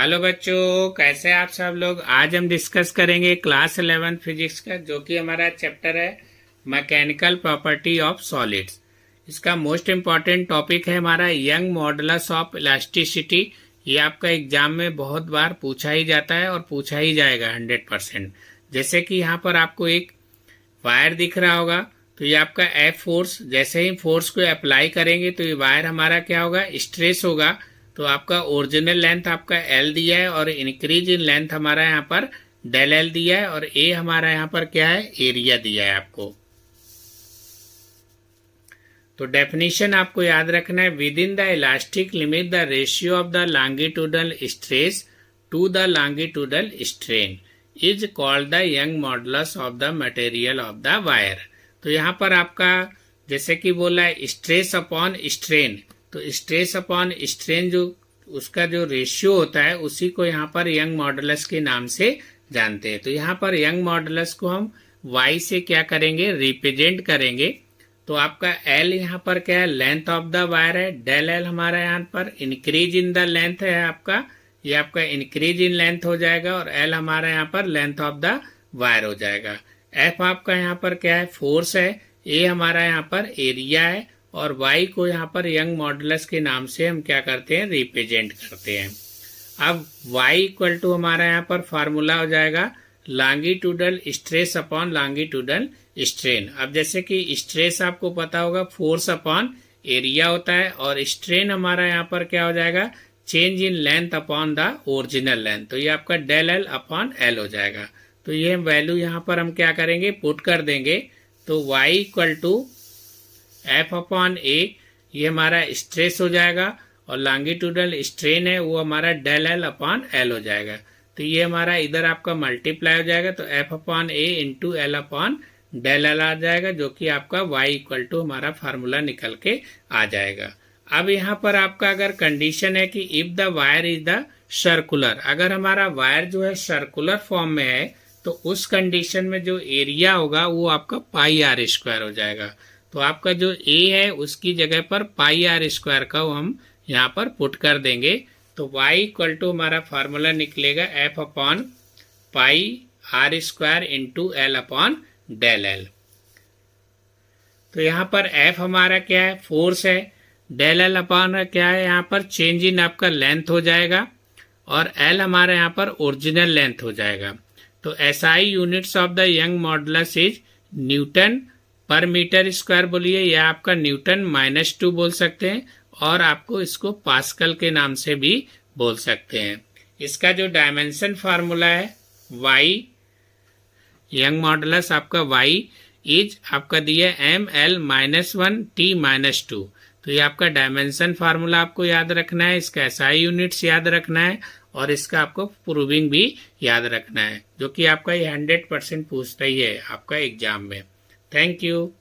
Hello बच्चों, कैसे हैं आप सब लोग। आज हम डिस्कस करेंगे क्लास 11 फिजिक्स का, जो कि हमारा चैप्टर है मैकेनिकल प्रॉपर्टी ऑफ सॉलिड्स। इसका मोस्ट इम्पॉर्टेंट टॉपिक है हमारा यंग मॉडुलस ऑफ इलास्टिसिटी। ये आपका एग्जाम में बहुत बार पूछा ही जाता है और पूछा ही जाएगा 100%। जैसे कि यहाँ पर आपको एक वायर दिख रहा होगा, तो ये आपका एफ फोर्स, जैसे ही फोर्स को अप्लाई करेंगे तो ये वायर हमारा क्या होगा, स्ट्रेस होगा। तो आपका ओरिजिनल लेंथ आपका एल दिया है और इंक्रीज इन लेंथ हमारा यहाँ पर डेल एल दिया है, और ए हमारा यहाँ पर क्या है, एरिया दिया है आपको। तो डेफिनेशन आपको याद रखना है, within the elastic limit the ratio of the longitudinal stress to the longitudinal strain is called the Young modulus of the material of the wire. तो यहाँ पर आपका जैसे कि बोला है स्ट्रेस अपॉन स्ट्रेन, तो स्ट्रेस अपॉन स्ट्रेन जो उसका जो रेशियो होता है उसी को यहाँ पर यंग मॉडुलस के नाम से जानते हैं। तो यहाँ पर यंग मॉडुलस को हम y से क्या करेंगे, रिप्रेजेंट करेंगे। तो आपका L यहाँ पर क्या है, लेंथ ऑफ द वायर है, डेल एल हमारा यहाँ पर इंक्रीज इन द लेंथ है आपका, ये आपका इंक्रीज इन लेंथ हो जाएगा, और L हमारा यहाँ पर लेंथ ऑफ द वायर हो जाएगा। F आपका यहाँ पर क्या है, फोर्स है, A हमारा यहाँ पर एरिया है, और Y को यहाँ पर यंग मॉडुलस के नाम से हम क्या करते हैं, रिप्रेजेंट करते हैं। अब Y इक्वल टू हमारा यहाँ पर फार्मूला हो जाएगा longitudinal stress upon longitudinal strain. अब जैसे कि स्ट्रेस आपको पता होगा फोर्स अपॉन एरिया होता है, और स्ट्रेन हमारा यहाँ पर क्या हो जाएगा, change in length upon the original length. तो ये आपका डेल एल अपॉन एल हो जाएगा। तो ये वैल्यू यहाँ पर हम क्या करेंगे, पुट कर देंगे। तो y equal to F upon A, ये हमारा स्ट्रेस हो जाएगा, और लॉन्गिट्यूडल स्ट्रेन है वो हमारा डेल एल अपॉन एल हो जाएगा। तो ये हमारा इधर आपका मल्टीप्लाई हो जाएगा, तो F upon A into L upon del L आ जाएगा, जो कि आपका y इक्वल टू हमारा फार्मूला निकल के आ जाएगा। अब यहाँ पर आपका अगर कंडीशन है कि if the wire is the circular, अगर हमारा वायर जो है सर्कुलर फॉर्म में है तो उस कंडीशन में जो एरिया होगा वो आपका पाई आर स्क्वायर हो जाएगा। तो आपका जो ए है उसकी जगह पर पाई आर स्क्वायर का हम यहाँ पर पुट कर देंगे। तो y इक्वल टू हमारा फार्मूला निकलेगा F upon pi R square into L upon del L. तो यहाँ पर f हमारा क्या है, फोर्स है, डेल एल अपॉन क्या है, यहाँ पर चेंज इन आपका लेंथ हो जाएगा, और l हमारा यहाँ पर ओरिजिनल लेंथ हो जाएगा। तो SI units of the Young modulus is Newton पर मीटर स्क्वायर बोलिए, या आपका न्यूटन -2 बोल सकते हैं, और आपको इसको पास्कल के नाम से भी बोल सकते हैं। इसका जो डायमेंशन फार्मूला है y, यंग मॉडुलस आपका y इज आपका दिया ML-1 T-2। तो ये आपका डायमेंशन फार्मूला आपको याद रखना है, इसका SI यूनिट्स याद रखना है, और इसका आपको प्रूविंग भी याद रखना है, जो कि आपका ये 100% पूछता ही है आपका एग्जाम में। Thank you.